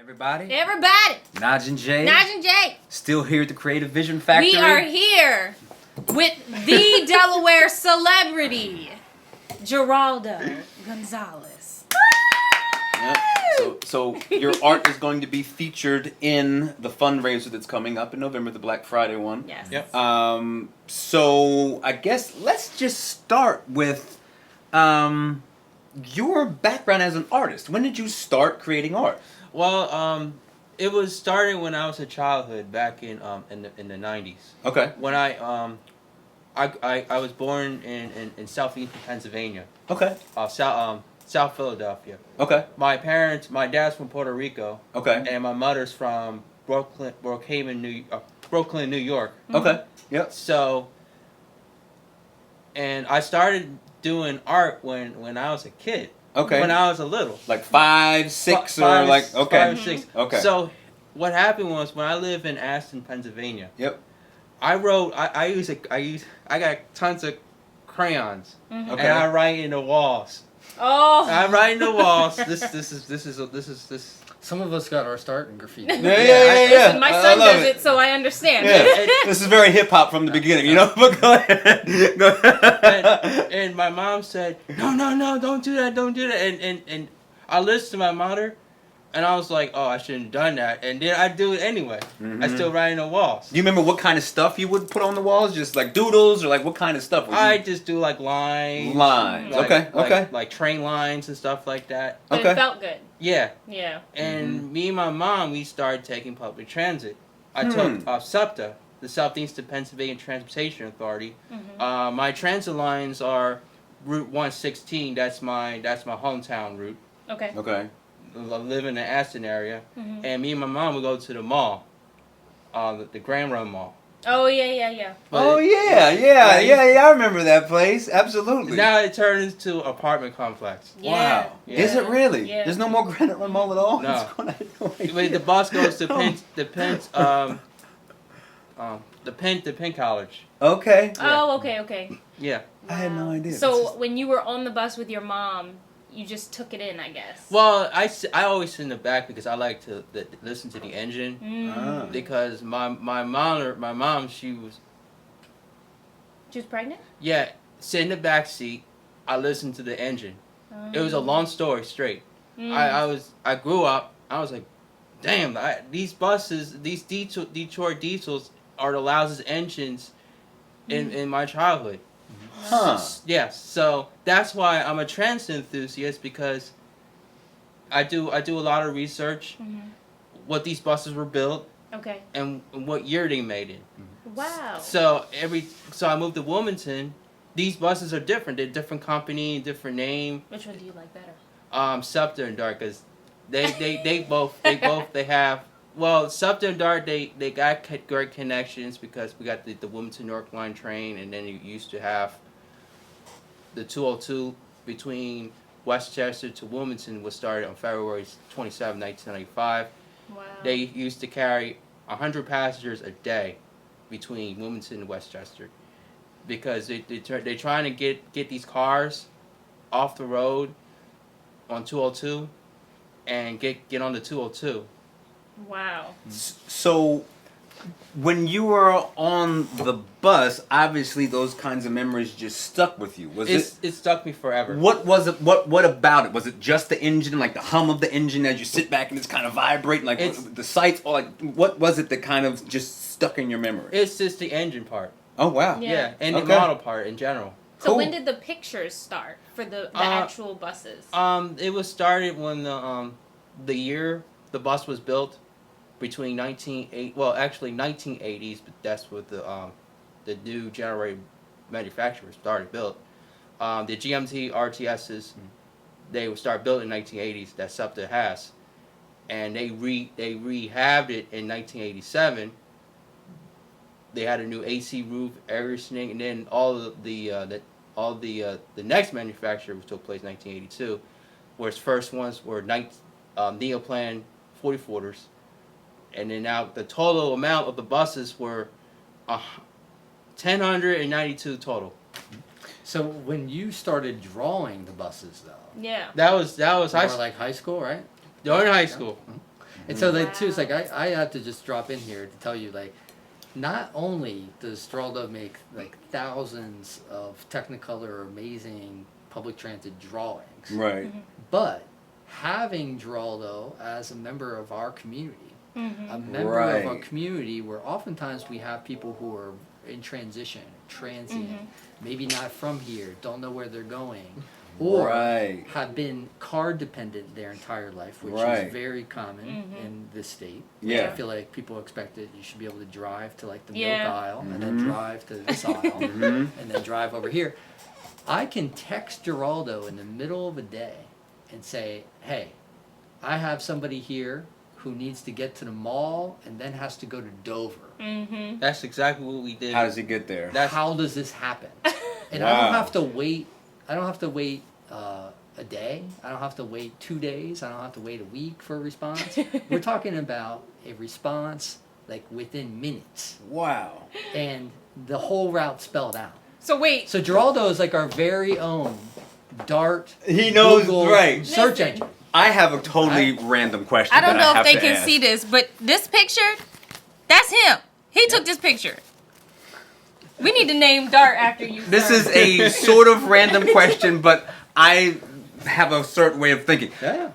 Everybody, Naj and Jay, still here at the Creative Vision Factory. We are here with the Delaware celebrity, Geraldo Gonzalez. Yep. So your art is going to be featured in the fundraiser that's coming up in November, the Black Friday one. Yes. Yep. So I guess let's just start with your background as an artist. When did you start creating art? Well, it was started when I was a childhood back in the 90s. Okay. When I was born in southeast Pennsylvania. Okay. South Philadelphia. Okay. My dad's from Puerto Rico. Okay. And my mother's from Brooklyn, New York. Okay. Yep. So, and I started doing art when I was a kid. Okay. When I was a little. Like 5, 6, Five, or like okay. 5 or 6. Okay. So, what happened was when I lived in Aston, Pennsylvania. Yep. I wrote. I got tons of crayons, Mm-hmm. Okay. and I write in the walls. Oh. I write in the walls. This is. Some of us got our start in graffiti. Yeah. Listen, my I son love does it, so I understand. Yeah. This is very hip hop from the beginning, you know. But go ahead. Go ahead. And my mom said, no, don't do that. And I listened to my mother, and I was like, oh, I shouldn't have done that. And then I do it anyway. Mm-hmm. I still write in the walls. Do you remember what kind of stuff you would put on the walls? Just like doodles, or like what kind of stuff? I just do like lines. Lines. Like, Okay. Like train lines and stuff like that. But Okay. it felt good. Yeah. Yeah. And me and my mom, we started taking public transit. I took SEPTA, the Southeastern Pennsylvania Transportation Authority. Mm-hmm. My transit lines are Route 116. That's my hometown route. Okay. Okay. I live in the Aston area, Mm-hmm. and me and my mom would go to the mall, the Grand Run Mall. Oh yeah. But Oh yeah. I remember that place. Absolutely. Now it turned into apartment complex. Yeah. Wow. Yeah. Is it really? Yeah. There's no more Granite Run Mall at all. No. What's going on? I had no idea. Wait, the bus goes to Penn College. Okay. Oh, okay. Yeah. I had no idea. So That's just- when you were on the bus with your mom, you just took it in, I guess. Well, I always sit in the back because I like to listen to the engine. Ah. Because my mom, she was pregnant? sit in the back seat. I listened to the engine. It was a long story straight. I grew up. I was like, damn, these buses, these Detroit diesels are the loudest engines in my childhood. Huh. Yes, so that's why I'm a transit enthusiast, because I do a lot of research, what these buses were built, Okay. and what year they made it. Wow. So I moved to Wilmington. These buses are different. They're different company, different name. Which one do you like better? SEPTA and DART, because they both have. Well, SEPTA and DART, they got great connections, because we got the Wilmington North Line train, and then you used to have the 202 between Westchester to Wilmington was started on February 27, 1995. Wow. They used to carry 100 passengers a day between Wilmington and Westchester, because they're trying to get these cars off the road on 202 and get on the 202. Wow. So, when you were on the bus, obviously those kinds of memories just stuck with you. It stuck me forever. What was it? What about it? Was it just the engine, like the hum of the engine as you sit back and it's kind of vibrating, like the sights, or like what was it that kind of just stuck in your memory? It's just the engine part. Oh wow! Yeah, and the Okay. model part in general. So Cool. when did the pictures start for the actual buses? It was started when the year the bus was built, between 1980s, but that's what the new generated manufacturers started built. The GMT RTSs, they would start built in 1980s. That SEPTA has, and they rehabbed it in 1987. They had a new AC roof, air conditioning, and then all the next manufacturer, which took place in 1982, where its first ones were Neoplan 40-footers. And then now the total amount of the buses were 1,092 total. So when you started drawing the buses, though, Yeah. That was more high like high school, right? during high school. And so like too, it's like I have to just drop in here to tell you like, not only does Geraldo make like thousands of Technicolor amazing public transit drawings, Right. but having Geraldo as a member of our community, a member Right. of our community where oftentimes we have people who are in transition, transient, maybe not from here, don't know where they're going, or Right. have been car dependent their entire life, which Right. is very common in this state. Yeah. I feel like people expect that you should be able to drive to like the Yeah. milk aisle and then drive to this aisle and then drive over here. I can text Geraldo in the middle of a day and say, hey, I have somebody here who needs to get to the mall and then has to go to Dover. That's exactly what we did. How does he get there? How does this happen? And I Wow. don't have to wait. I don't have to wait a day. I don't have to wait 2 days. I don't have to wait a week for a response. We're talking about a response like within minutes, Wow. and the whole route spelled out. So wait. So Geraldo is like our very own Dart. He knows, Google right. search Listen. engine. I have a totally random question. I don't that know have if they to can ask. see this, but this picture, that's him. He took this picture. We need to name Dart after you. This sir. is a sort of random question, but I have a certain way of thinking. Yeah.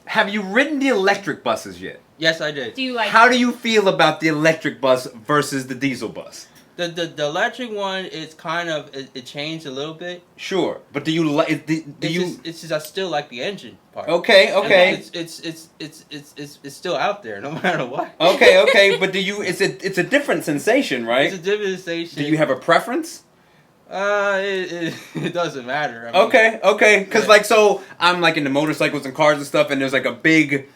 Have you ridden the electric buses yet? Yes, I did. Do you like? How do you feel about the electric bus versus the diesel bus? The electric one is kind of it changed a little bit. Sure, but do you like? Do you? It's just I still like the engine part. Okay, okay, It's still out there no matter what. okay. But do you? It's a different sensation, right? It's a different station. Do you have a preference? It doesn't matter. I mean, Okay. Because like, so I'm like into motorcycles and cars and stuff, and there's like a big,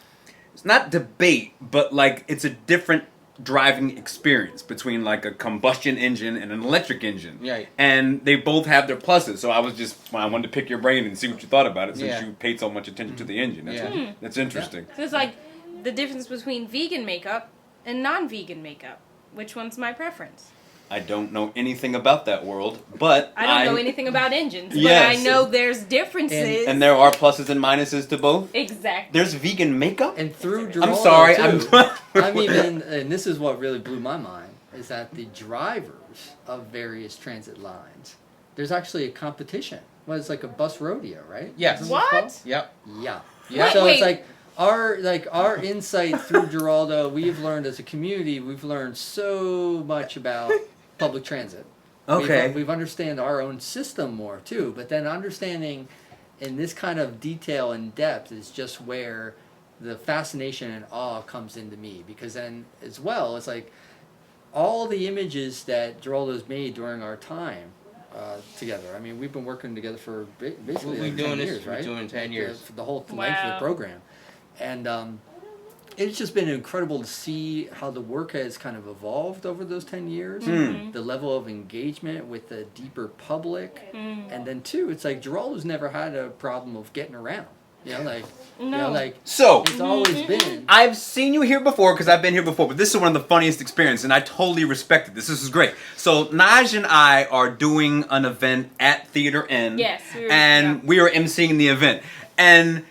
it's not debate, but like it's a different driving experience between like a combustion engine and an electric engine. Right. And they both have their pluses. So I wanted to pick your brain and see what you thought about it, since Yeah. you paid so much attention to the engine. Yeah. That's interesting. So it's like the difference between vegan makeup and non-vegan makeup. Which one's my preference? I don't know anything about that world, but I don't know anything about engines, but Yes. I know there's differences. And there are pluses and minuses to both. Exactly. There's vegan makeup. And through Geraldo, I'm sorry. too, I'm even, and this is what really blew my mind, is that the drivers of various transit lines, there's actually a competition. Well, it's like a bus rodeo, right? Yes. Isn't it called? What? Yep. Yeah. Yeah. So Wait. it's like our insight through Geraldo, we've learned as a community, we've learned so much about public transit. Okay. We've understand our own system more too, but then understanding in this kind of detail and depth is just where the fascination and awe comes into me, because then as well it's like all the images that Geraldo's made during our time together. I mean, we've been working together for basically We're like doing 10 this- years, we're right? doing 10 years. For the whole length of Wow. the program. And it's just been incredible to see how the work has kind of evolved over those 10 years. The level of engagement with the deeper public. And then, too, it's like Geraldo's never had a problem of getting around. You know, like, No. So it's always been. I've seen you here before because I've been here before, but this is one of the funniest experiences, and I totally respected this. This is great. So Naj and I are doing an event at Theater N. Yes, and we are emceeing the event. And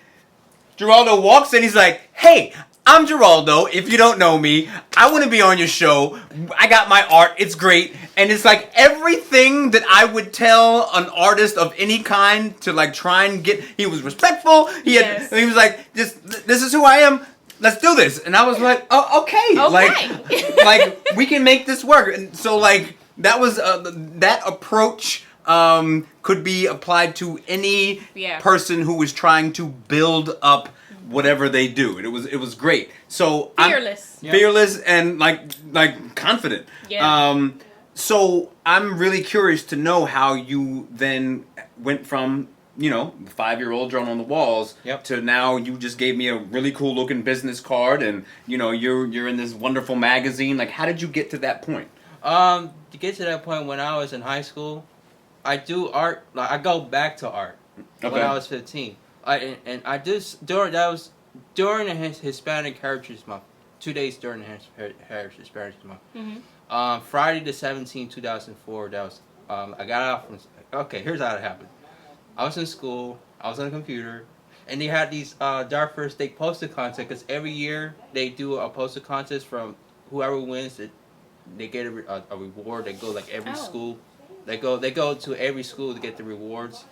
Geraldo walks in, he's like, "Hey, I'm Geraldo. If you don't know me, I want to be on your show. I got my art. It's great." And it's like everything that I would tell an artist of any kind to like try and get. He was respectful. He was like, "This is who I am. Let's do this." And I was like, "Oh, okay. Like we can make this work." And so like that was that approach. Could be applied to any person who was trying to build up whatever they do. And it was great. So fearless and like confident. Yeah. So I'm really curious to know how you then went from, you know, the 5-year-old drawn on the walls to now you just gave me a really cool looking business card, and you know you're in this wonderful magazine. Like, how did you get to that point? To get to that point, when I was in high school, I do art. Like, I go back to art when I was 15. I just during the Hispanic Heritage Month, 2 days during the Heritage Month. Friday the 17th, 2004. That was I got out from. Okay, here's how it happened. I was in school. I was on a computer, and they had these Dark First State poster contest because every year they do a poster contest from whoever wins it. They get a reward. They go like every school. They go to every school to get the rewards.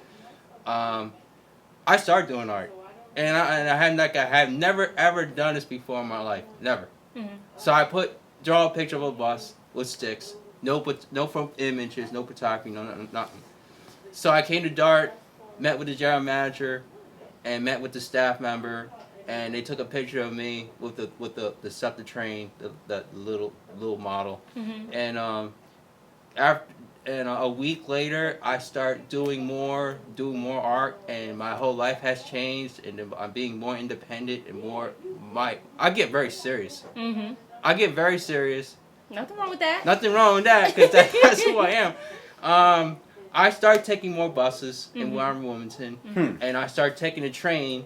I started doing art, and I have never ever done this before in my life, never. Mm-hmm. So I draw a picture of a bus with sticks, no from images, no photography, nothing. So I came to Dart, met with the general manager, and met with the staff member, and they took a picture of me with the SEPTA train, the little model, Mm-hmm. and a week later, I start doing more art, and my whole life has changed, and I'm being more independent and I get very serious. Mm-hmm. I get very serious. Nothing wrong with that. Nothing wrong with that, because that's who I am. I started taking more buses in Wilmington, and I started taking a train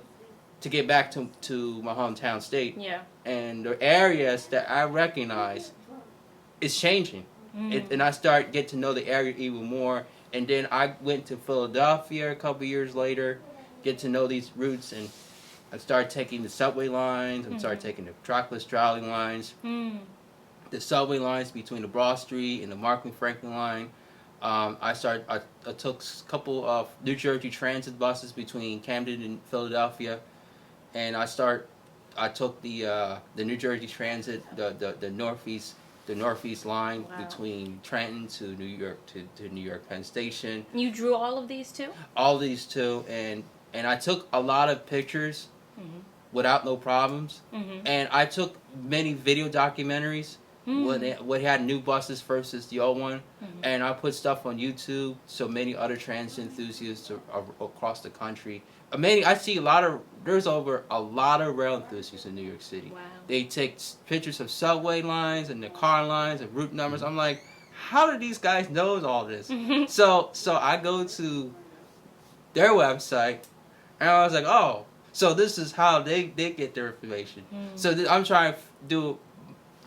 to get back to my hometown state. Yeah. And the areas that I recognize is changing. And I get to know the area even more. And then I went to Philadelphia a couple years later, get to know these routes, and I started taking the subway lines, and started taking the trackless trolley lines, the subway lines between the Broad Street and the Markham Franklin line. I took a couple of New Jersey Transit buses between Camden and Philadelphia, and I took the New Jersey Transit, the northeast line between Trenton to New York to New York Penn Station. You drew all of these too? All these too, and I took a lot of pictures without no problems, and I took many video documentaries when had new buses versus the old one, and I put stuff on YouTube so many other transit enthusiasts across the country. I see there's over a lot of rail enthusiasts in New York City. Wow. They take pictures of subway lines and the car lines and route numbers. I'm like, how do these guys know all this? So I go to their website, and I was like, oh, so this is how they get their information. So I'm trying to do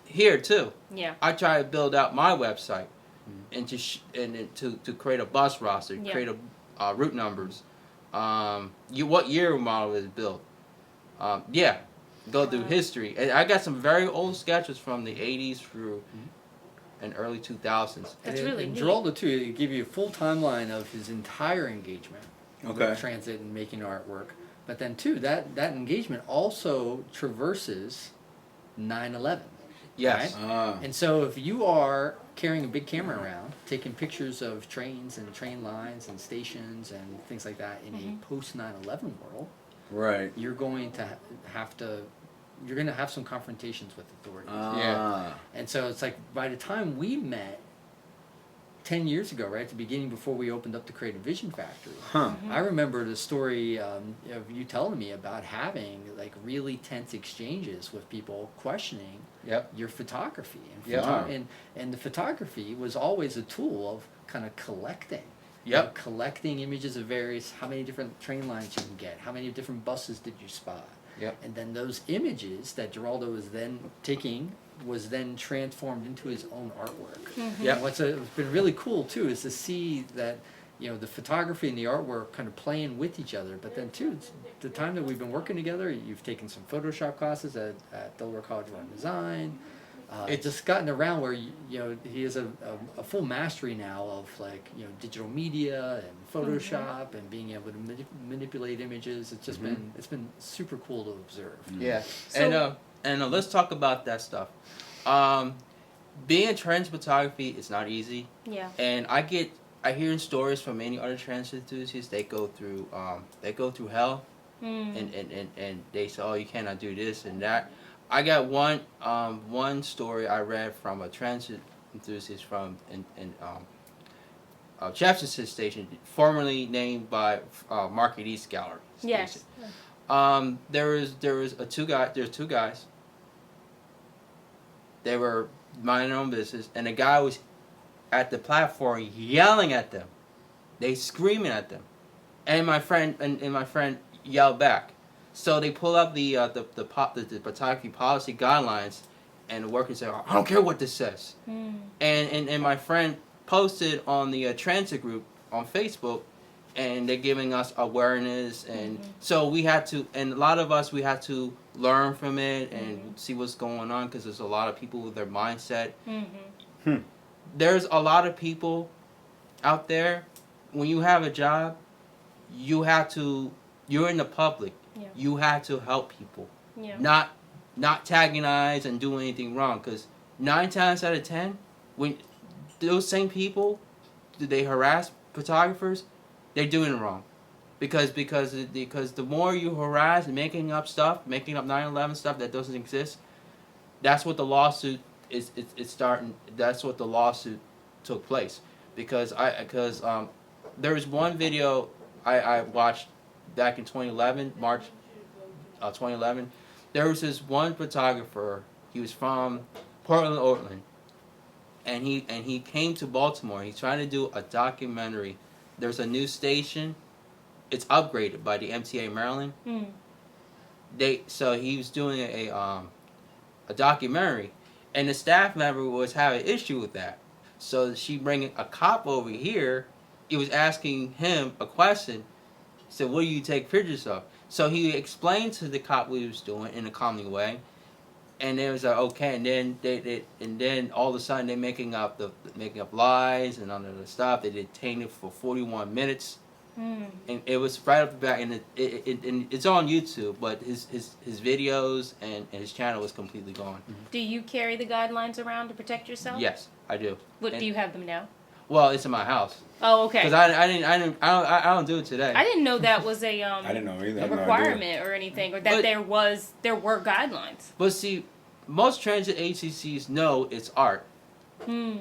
here too. Yeah. I try to build out my website and to create a bus roster, create a route numbers. What year model is built? Go through history. And I got some very old sketches from the 80s through and early 2000s. That's really and neat. Geraldo too, he give you a full timeline of his entire engagement Okay. with transit and making artwork. But then too, that engagement also traverses 9/11. Yes. Right? And so if you are carrying a big camera around, taking pictures of trains and train lines and stations and things like that in a post 9/11 world, Right. you're going to have some confrontations with authorities. Yeah. And so it's like by the time we met 10 years ago, right at the beginning before we opened up the Creative Vision Factory, I remember the story of you telling me about having like really tense exchanges with people questioning your photography. And the photography was always a tool of kind of collecting. Collecting images of how many different train lines you can get, how many different buses did you spot. And then those images that Geraldo was then taking was then transformed into his own artwork. And what's been really cool too is to see that the photography and the artwork kind of playing with each other. But then too, the time that we've been working together, you've taken some Photoshop classes at Delaware College of Art and Design. It's just gotten around where he has a full mastery now of digital media and Photoshop and being able to manipulate images. It's just been super cool to observe. Yeah. So, and let's talk about that stuff. Being in transit photography is not easy. Yeah. And I hear stories from many other transit enthusiasts. They go through hell, and they say, oh, you cannot do this and that. I got one story I read from a transit enthusiast from Jefferson Station, formerly named by Market East Gallery Station. Yes. There's two guys. They were minding their own business, and the guy was at the platform yelling at them. They screaming at them, and my friend yelled back. So they pull up the photography policy guidelines, and the workers say, I don't care what this says. And my friend posted on the transit group on Facebook, and they're giving us awareness, and so we had to, and a lot of us, we had to learn from it and see what's going on, because there's a lot of people with their mindset. There's a lot of people out there, when you have a job, you're in the public, you have to help people, not antagonize and do anything wrong, because 9 times out of 10, when those same people, they harass photographers, they're doing it wrong, because the more you harass and making up 9/11 stuff that doesn't exist, that's what the lawsuit is starting. That's what the lawsuit took place, because there was one video I watched back in 2011, March 2011. There was this one photographer. He was from Portland, Oregon, and he came to Baltimore. He's trying to do a documentary. There's a new station. It's upgraded by the MTA Maryland. So he was doing a documentary, and the staff member was having an issue with that. So she bringing a cop over here. He was asking him a question. He said, "What do you take pictures of?" So he explained to the cop what he was doing in a calming way, and it was like, okay. And then all of a sudden they're making up lies and all the stuff. They detained him for 41 minutes, and it was right up the back. And it's on YouTube, but his videos and his channel was completely gone. Do you carry the guidelines around to protect yourself? Yes, I do. What do you have them now? Well, it's in my house. Oh, okay. Because I don't do it today. I didn't know that was a I didn't know either. a requirement or anything, or that there were guidelines. But see, most transit agencies know it's art. To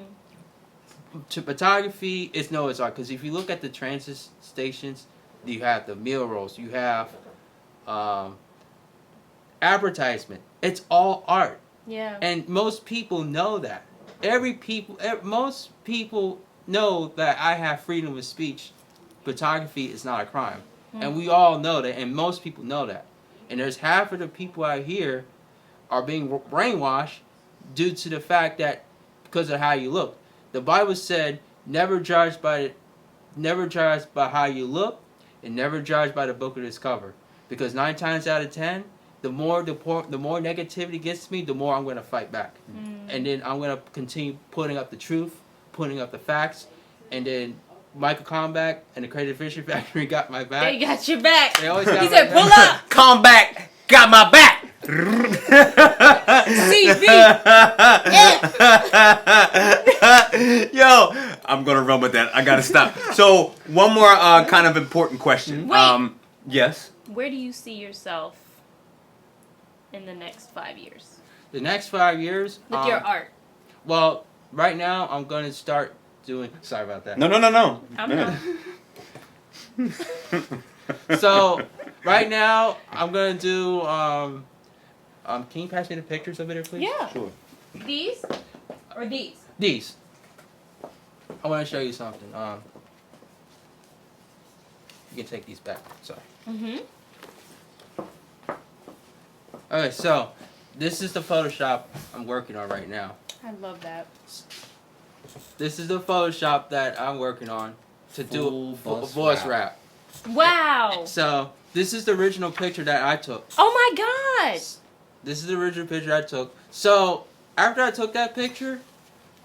photography, it's art, because if you look at the transit stations, you have the murals, you have advertisement. It's all art. Yeah. And most people know that. Most people know that I have freedom of speech. Photography is not a crime. And we all know that, and most people know that. And there's half of the people out here are being brainwashed due to the fact that, because of how you look. The Bible said, never judge by how you look, and never judge by the book of its cover. Because 9 times out of 10, the more negativity gets to me, the more I'm going to fight back. And then I'm going to continue putting up the truth, putting up the facts, and then Michael Comback and the Creative Fisher Factory got my back. They got your back. They always got He my said, back. "Pull up." Comback got my back. CV. Yo, I'm gonna run with that. I gotta stop. So one more kind of important question. Wait. Yes. Where do you see yourself in the next 5 years The next 5 years. with your art? Well, right now I'm going to start doing. Sorry about that. No. I'm not. So right now I'm going to do. Can you pass me the pictures of it, please? Yeah. Sure. These or these? These. I want to show you something. You can take these back. Sorry. Okay, so this is the Photoshop I'm working on right now. I love that. This is the Photoshop that I'm working on to do Full a voice rap. rap. Wow. So this is the original picture that I took. Oh my God. This is the original picture I took. So after I took that picture,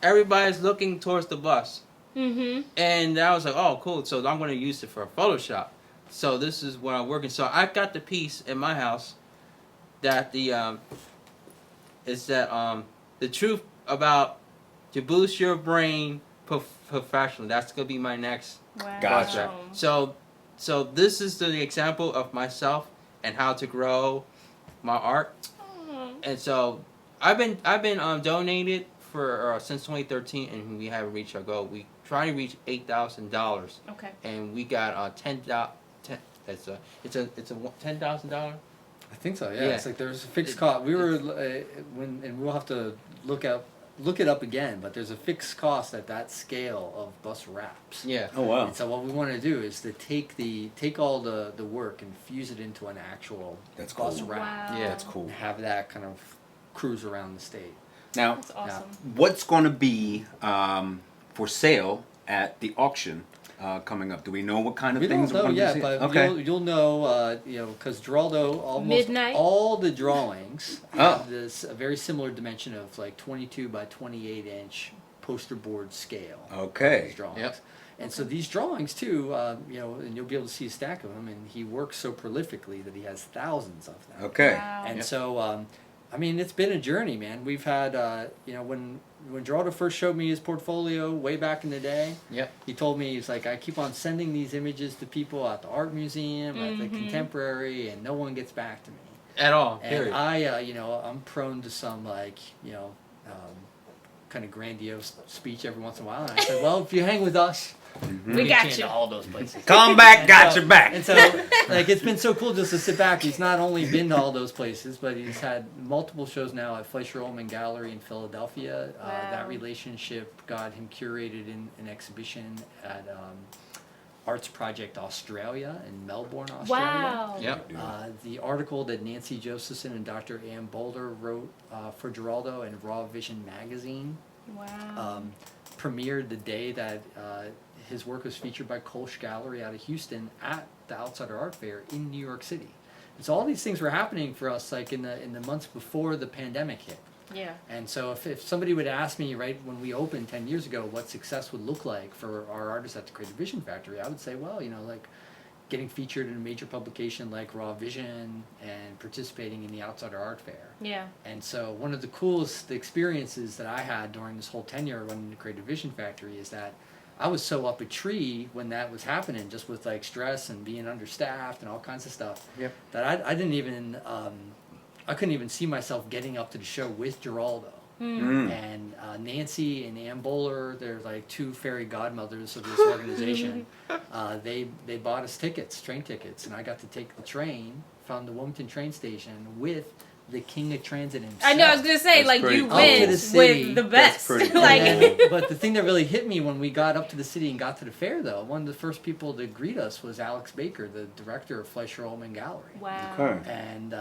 everybody's looking towards the bus. And I was like, oh, cool. So I'm going to use it for Photoshop. So this is what I'm working. So I got the piece in my house that the truth about to boost your brain professionally. That's going to be my next Wow. Gotcha. So this is the example of myself and how to grow my art. And so I've been donated for since 2013, and we haven't reached our goal. We trying to reach $8,000. Okay. And we got it's a $10,000. I think so. Yeah. Yeah. It's like there's a fixed cost. We were and we'll have to look it up again. But there's a fixed cost at that scale of bus wraps. Yeah. Oh wow. And so what we want to do is to take all the work and fuse it into an actual That's bus cool. wrap. Wow. Yeah, That's cool. And have that kind of cruise around the state. Now, That's awesome. what's going to be for sale at the auction coming up? Do we know what kind of We things don't know we're going to yet, see? but Okay. you'll know, because Geraldo, almost Midnight? all the drawings Oh. have this a very similar dimension of like 22 by 28 inch poster board scale. Okay. These drawings. Yep. And so these drawings too, and you'll be able to see a stack of them, and he works so prolifically that he has thousands of them. Okay. Wow. And Yep. so, I mean, it's been a journey, man. We've had, when Geraldo first showed me his portfolio way back in the day, Yep. he told me, he's like, I keep on sending these images to people at the art museum, at the Contemporary, and no one gets back to me. At all. And Period. I'm prone to some kind of grandiose speech every once in a while, and I said, well, if you hang with us, We get got into you. all those places. Come back, And got so- your back. And so, like, it's been so cool just to sit back. He's not only been to all those places, but he's had multiple shows now at Fleischer Ullman Gallery in Philadelphia. Wow. That relationship got him curated in an exhibition at Arts Project Australia in Melbourne, Australia. Wow. Yep. The article that Nancy Josephson and Dr. Ann Boulder wrote for Geraldo in Raw Vision magazine Wow. premiered the day that his work was featured by Kolsch Gallery out of Houston at the Outsider Art Fair in New York City. And so all these things were happening for us like in the months before the pandemic hit. Yeah. And so if somebody would ask me right when we opened 10 years ago what success would look like for our artists at the Creative Vision Factory, I would say, well, like getting featured in a major publication like Raw Vision and participating in the Outsider Art Fair. Yeah. And so one of the coolest experiences that I had during this whole tenure running the Creative Vision Factory is that I was so up a tree when that was happening, just with like stress and being understaffed and all kinds of stuff, Yep. that I didn't even, I couldn't even see myself getting up to the show with Geraldo. Mm. And Nancy and Ann Bowler, they're like two fairy godmothers of this organization. They bought us tickets, train tickets, and I got to take the train from the Wilmington train station with the king of transit himself. I know. I was gonna say, That's like, pretty you cool. went Up to the city. with the That's best. pretty cool. like, But the thing that really hit me when we got up to the city and got to the fair, though, one of the first people to greet us was Alex Baker, the director of Fleischer Ullman Gallery. wow. Okay. And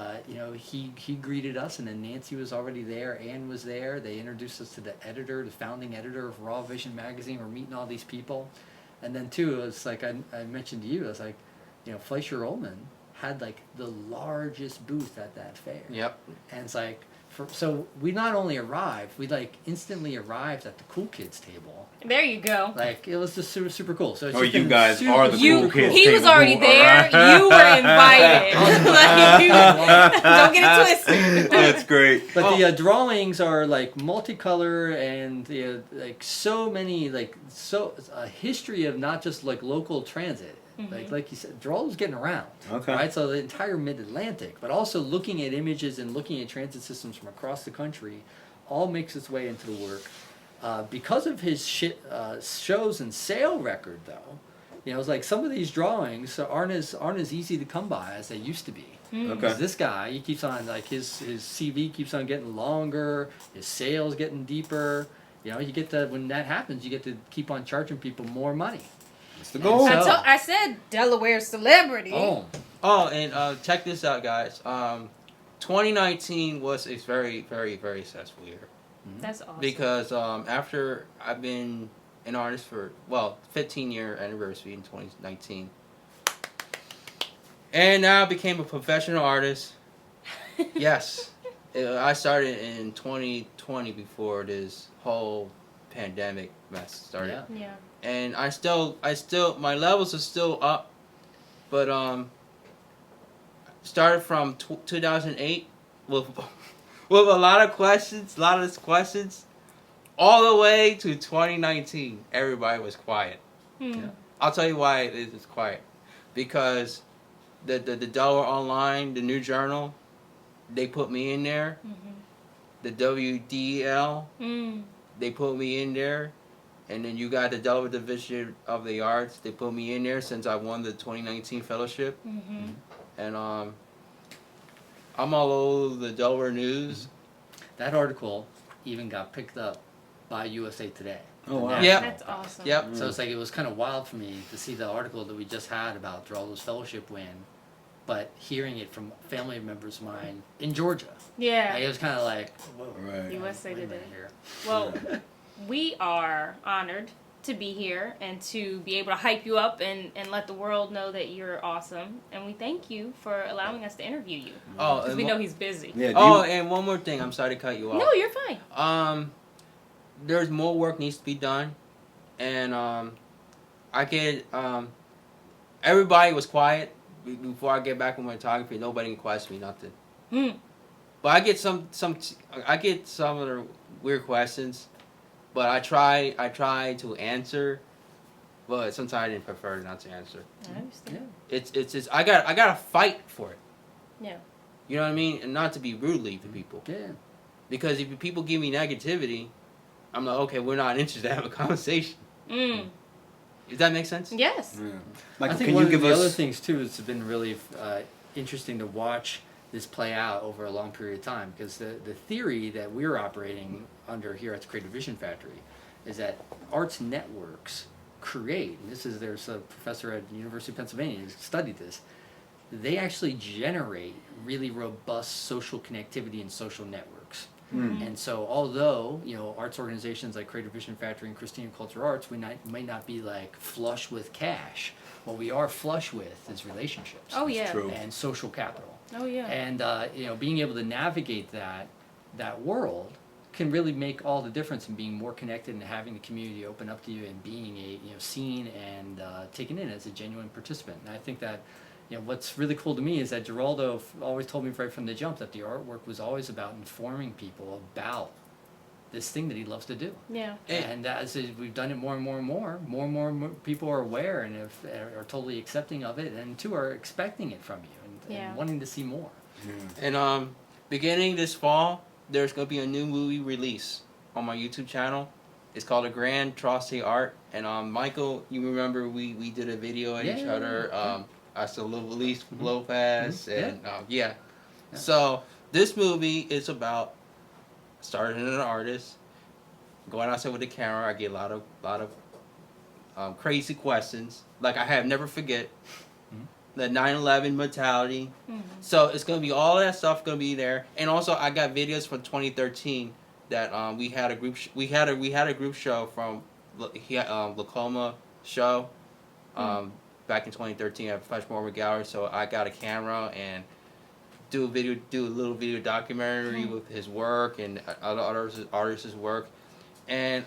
he greeted us, and then Nancy was already there. Ann was there. They introduced us to the editor, the founding editor of Raw Vision magazine. We're meeting all these people, and then too, it was like I mentioned to you, I was like, Fleischer Ullman had like the largest booth at that fair. Yep. And it's like, so we not only arrived, we like instantly arrived at the cool kids table. There you go. Like it was just super, super cool. So it's Oh, just you been guys super, are the You, cool kids. he was table. already there. Alright. You were invited. like, don't get it twisted. That's great. But the drawings are like multicolor and like so many a history of not just like local transit. Like you said, Geraldo's getting around. Okay. Right, so the entire Mid-Atlantic, but also looking at images and looking at transit systems from across the country, all makes its way into the work. Because of his shows and sale record, though, it's like some of these drawings aren't as easy to come by as they used to be. Okay. Because this guy, he keeps on like his CV keeps on getting longer, his sales getting deeper. You get to when that happens, you get to keep on charging people more money. That's the goal. And so- I said Delaware celebrity. Oh, Oh, and check this out, guys. 2019 was a very, very, very successful year. That's awesome. Because after I've been an artist for 15-year anniversary in 2019, and now I became a professional artist. Yes, I started in 2020 before this whole pandemic mess started, yeah. yeah. and I still my levels are still up, but started from 2008 with with a lot of questions, all the way to 2019. Everybody was quiet. Hmm. I'll tell you why it is quiet. Because the Delaware Online, the New Journal, they put me in there. The WDL, Mm. they put me in there. And then you got the Delaware Division of the Arts, they put me in there since I won the 2019 fellowship. Mm-hmm. And I'm all over the Delaware News. That article even got picked up by USA Today. Oh, wow. Yeah. That's awesome. Yep. So it's like it was kind of wild for me to see the article that we just had about Geraldo's fellowship win, but hearing it from family members of mine in Georgia. Yeah. Like, it was kind of like, whoa. Right. USA wait a Today. minute here. Well, we are honored to be here and to be able to hype you up and let the world know that you're awesome. And we thank you for allowing us to interview you. Oh, Because and we know he's busy. Yeah, and one more thing. I'm sorry to cut you off. No, you're fine. There's more work needs to be done, and I get everybody was quiet before I get back on my photography. Nobody can question me nothing. But I get some of the weird questions, but I try to answer, but sometimes I didn't prefer not to answer. I understand. It's just I gotta fight for it. Yeah. You know what I mean? And not to be rudely to people. Yeah. Because if people give me negativity, I'm like, okay, we're not interested in having a conversation. Does that make sense? Yes. Yeah. Michael, I think can one you of give the us other things too has been really interesting to watch this play out over a long period of time, because the theory that we're operating under here at the Creative Vision Factory is that arts networks create, and there's a professor at the University of Pennsylvania who's studied this, they actually generate really robust social connectivity and social networks. And so although, arts organizations like Creative Vision Factory and Christina Culture Arts, we might not be like flush with cash, what we are flush with is relationships. Oh, yeah. true. And social capital. Oh, yeah. And being able to navigate that world can really make all the difference in being more connected and having the community open up to you and being seen and taken in as a genuine participant. And I think that what's really cool to me is that Geraldo always told me right from the jump that the artwork was always about informing people about this thing that he loves to do. Yeah. And as we've done it more and more people are aware and are totally accepting of it, and two are expecting it from you and wanting to see more. And beginning this fall, there's gonna be a new movie release on my YouTube channel. It's called A Grand Atrocity Art. And Michael, you remember we did a video at each other. I still Luis Lopez and So this movie is about starting as an artist, going outside with the camera. I get a lot of crazy questions. Like I have never forget the 9/11 mentality. So it's gonna be all that stuff gonna be there. And also I got videos from 2013 that we had a group we had a group show from Lacoma show. Back in 2013 at Flash Mormon Gallery, so I got a camera and do a little video documentary with his work and other artists' work, and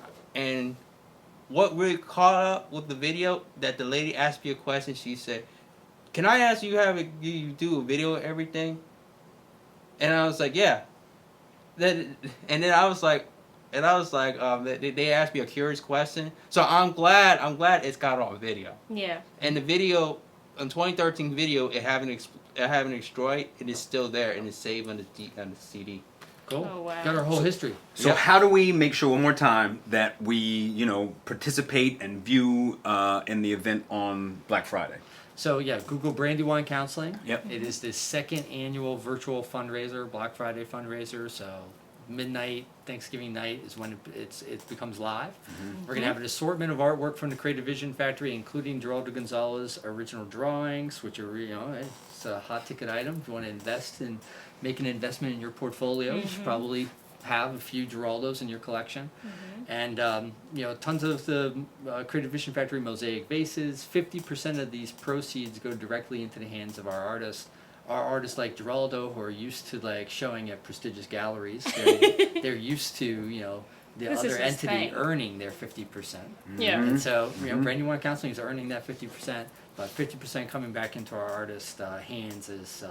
what really caught up with the video that the lady asked me a question. She said, "Can I ask you you do a video of everything?" And I was like, "Yeah." And then I was like, they asked me a curious question, so I'm glad it's got on video. Yeah. And the video, in 2013 video, it haven't destroyed. It is still there and it's saved on the CD. Cool. Oh, wow. Got our whole history. So how do we make sure one more time that we, participate and view in the event on Black Friday? So Google Brandywine Counseling. Yep. It is the second annual virtual fundraiser, Black Friday fundraiser. So midnight, Thanksgiving night is when it becomes live. We're gonna have an assortment of artwork from the Creative Vision Factory, including Geraldo Gonzalez original drawings, which are it's a hot ticket item. If you want to invest and make an investment in your portfolio, you should probably have a few Geraldos in your collection. And tons of the Creative Vision Factory mosaic vases. 50% of these proceeds go directly into the hands of our artists. Our artists like Geraldo, who are used to showing at prestigious galleries, they're used to the This is other his entity thing. earning their 50%. Yeah. And so Brandywine Counseling is earning that 50%, but 50% coming back into our artists' hands is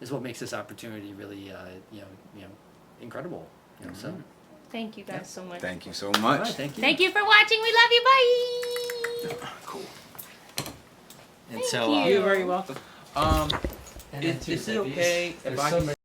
what makes this opportunity really incredible. So. Thank you guys so much. Thank you so All much. right, thank you. Thank you for watching. We love you. Bye. Cool. And Thank you. You're very welcome. And then Is it okay if I so can